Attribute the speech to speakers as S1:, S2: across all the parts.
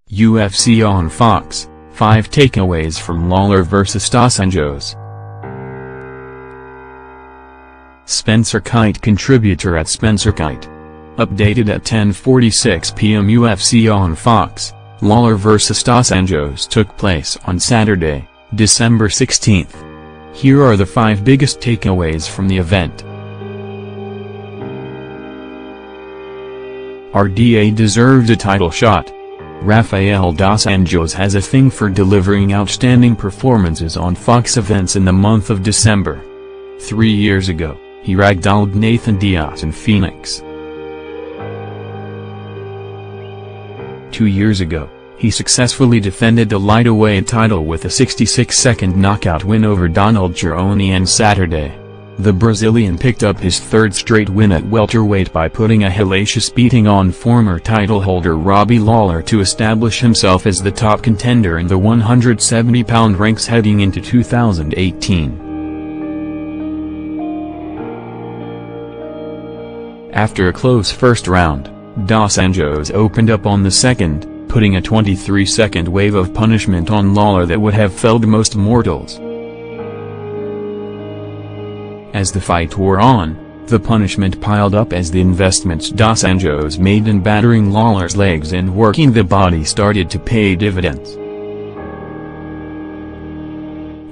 S1: UFC on Fox, 5 takeaways from Lawler vs Anjos. Spencer Kite, contributor at Spencer Kite. Updated at 10:46 p.m. UFC on Fox, Lawler vs Anjos took place on Saturday, December 16th. Here are the 5 biggest takeaways from the event. RDA deserved a title shot. Rafael dos Anjos has a thing for delivering outstanding performances on Fox events in the month of December. 3 years ago, he ragdolled Nathan Diaz in Phoenix. 2 years ago, he successfully defended the lightweight title with a 66-second knockout win over Donald Cerrone on Saturday. The Brazilian picked up his 3rd straight win at welterweight by putting a hellacious beating on former title holder Robbie Lawler to establish himself as the top contender in the 170-pound ranks heading into 2018. After a close first round, dos Anjos opened up on the second, putting a 23-second wave of punishment on Lawler that would have felled most mortals. As the fight wore on, the punishment piled up as the investments dos Anjos made in battering Lawler's legs and working the body started to pay dividends.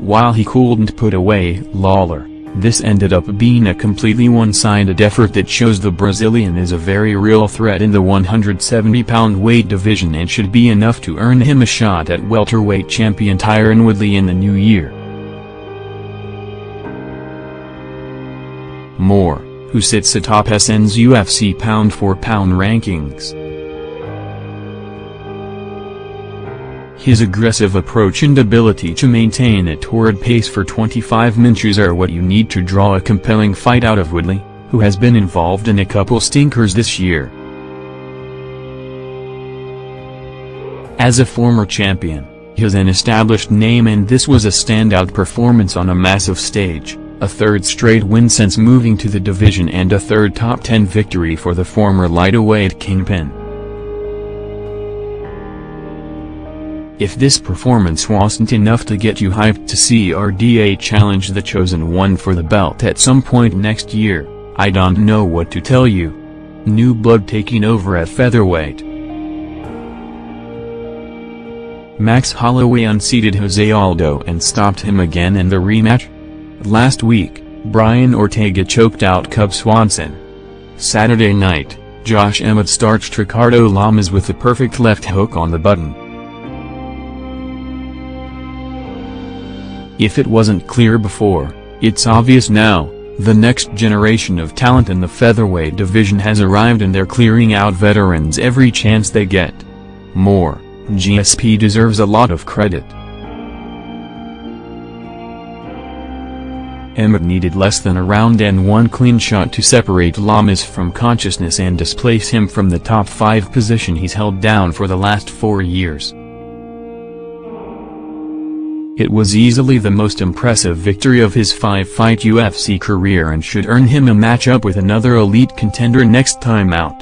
S1: While he couldn't put away Lawler, this ended up being a completely one-sided effort that shows the Brazilian is a very real threat in the 170-pound weight division and should be enough to earn him a shot at welterweight champion Tyron Woodley in the new year. Moore, who sits atop SN's UFC pound-for-pound rankings. His aggressive approach and ability to maintain a torrid pace for 25 minutes are what you need to draw a compelling fight out of Woodley, who has been involved in a couple stinkers this year. As a former champion, he has an established name and this was a standout performance on a massive stage. A 3rd straight win since moving to the division and a 3rd top 10 victory for the former lightweight kingpin. If this performance wasn't enough to get you hyped to see RDA challenge the chosen one for the belt at some point next year, I don't know what to tell you. New blood taking over at featherweight. Max Holloway unseated Jose Aldo and stopped him again in the rematch. Last week, Brian Ortega choked out Cub Swanson. Saturday night, Josh Emmett starched Ricardo Lamas with the perfect left hook on the button. If it wasn't clear before, it's obvious now. The next generation of talent in the featherweight division has arrived and they're clearing out veterans every chance they get. Moore, GSP deserves a lot of credit. Emmett needed less than a round and 1 clean shot to separate Lamas from consciousness and displace him from the top 5 position he's held down for the last 4 years. It was easily the most impressive victory of his 5-fight UFC career and should earn him a matchup with another elite contender next time out.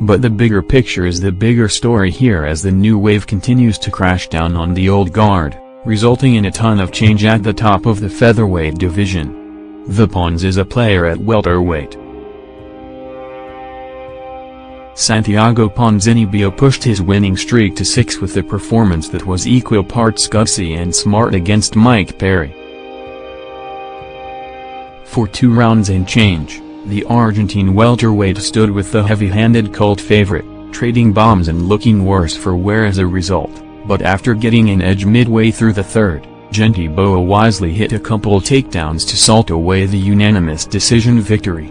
S1: But the bigger picture is the bigger story here as the new wave continues to crash down on the old guard, resulting in a ton of change at the top of the featherweight division. The Pons is a player at welterweight. Santiago Ponzinibbio pushed his winning streak to 6 with a performance that was equal parts gutsy and smart against Mike Perry. For 2 rounds and change, the Argentine welterweight stood with the heavy-handed cult favorite, trading bombs and looking worse for wear as a result. But after getting an edge midway through the 3rd, Genti Boa wisely hit a couple takedowns to salt away the unanimous decision victory.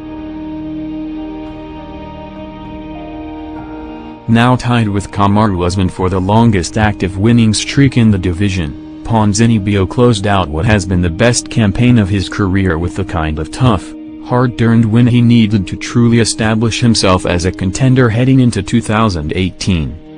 S1: Now tied with Kamaru Usman for the longest active winning streak in the division, Ponzinibbio closed out what has been the best campaign of his career with the kind of tough, hard-earned win he needed to truly establish himself as a contender heading into 2018.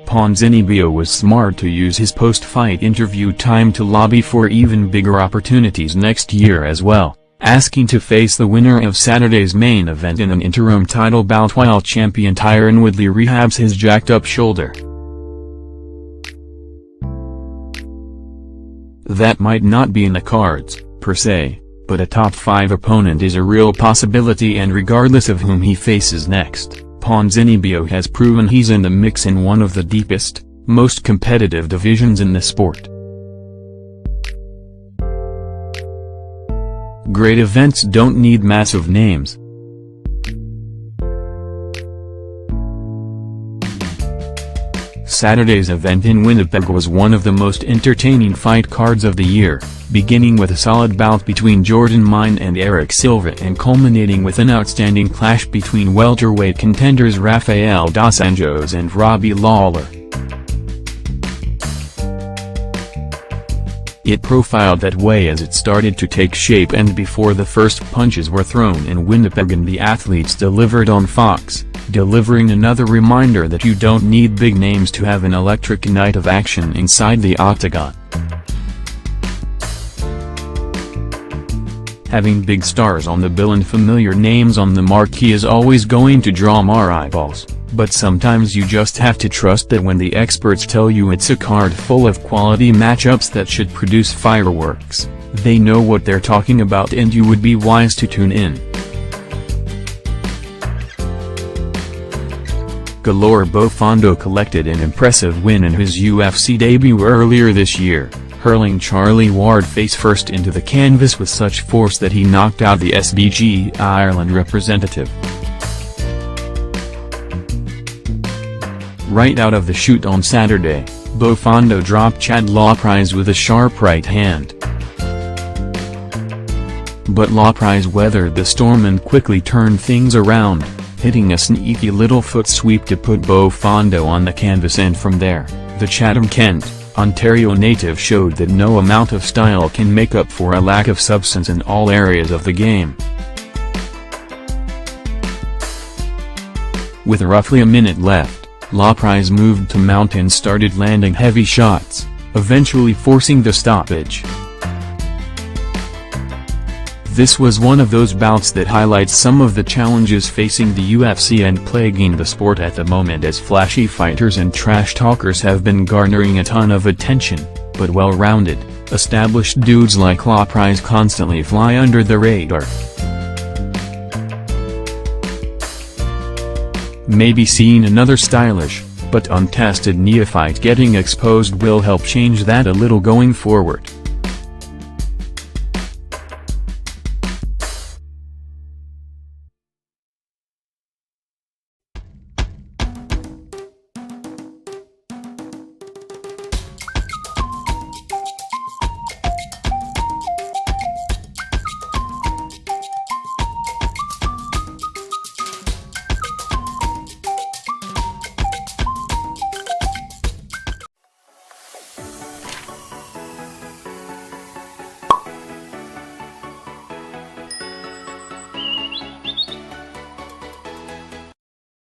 S1: Ponzinibbio was smart to use his post-fight interview time to lobby for even bigger opportunities next year as well, asking to face the winner of Saturday's main event in an interim title bout while champion Tyron Woodley rehabs his jacked-up shoulder. That might not be in the cards, per se, but a top-5 opponent is a real possibility, and regardless of whom he faces next, Ponzinibbio has proven he's in the mix in one of the deepest, most competitive divisions in the sport. Great events don't need massive names. Saturday's event in Winnipeg was one of the most entertaining fight cards of the year, beginning with a solid bout between Jordan Meine and Eric Silva and culminating with an outstanding clash between welterweight contenders Rafael dos Anjos and Robbie Lawler. It profiled that way as it started to take shape, and before the first punches were thrown in Winnipeg and the athletes delivered on Fox, delivering another reminder that you don't need big names to have an electric night of action inside the octagon. Having big stars on the bill and familiar names on the marquee is always going to draw more eyeballs, but sometimes you just have to trust that when the experts tell you it's a card full of quality matchups that should produce fireworks, they know what they're talking about, and you would be wise to tune in. Galore Bofondo collected an impressive win in his UFC debut earlier this year, hurling Charlie Ward face-first into the canvas with such force that he knocked out the SBG Ireland representative. Right out of the chute on Saturday, Bofondo dropped Chad Lawprice with a sharp right hand. But Lawprice weathered the storm and quickly turned things around, hitting a sneaky little foot sweep to put Bofondo on the canvas, and from there, the Chatham-Kent, Ontario native showed that no amount of style can make up for a lack of substance in all areas of the game. With roughly a minute left, Lawprice moved to mount and started landing heavy shots, eventually forcing the stoppage. This was one of those bouts that highlights some of the challenges facing the UFC and plaguing the sport at the moment, as flashy fighters and trash talkers have been garnering a ton of attention, but well-rounded, established dudes like Lawprice constantly fly under the radar. Maybe seeing another stylish, but untested neophyte getting exposed will help change that a little going forward.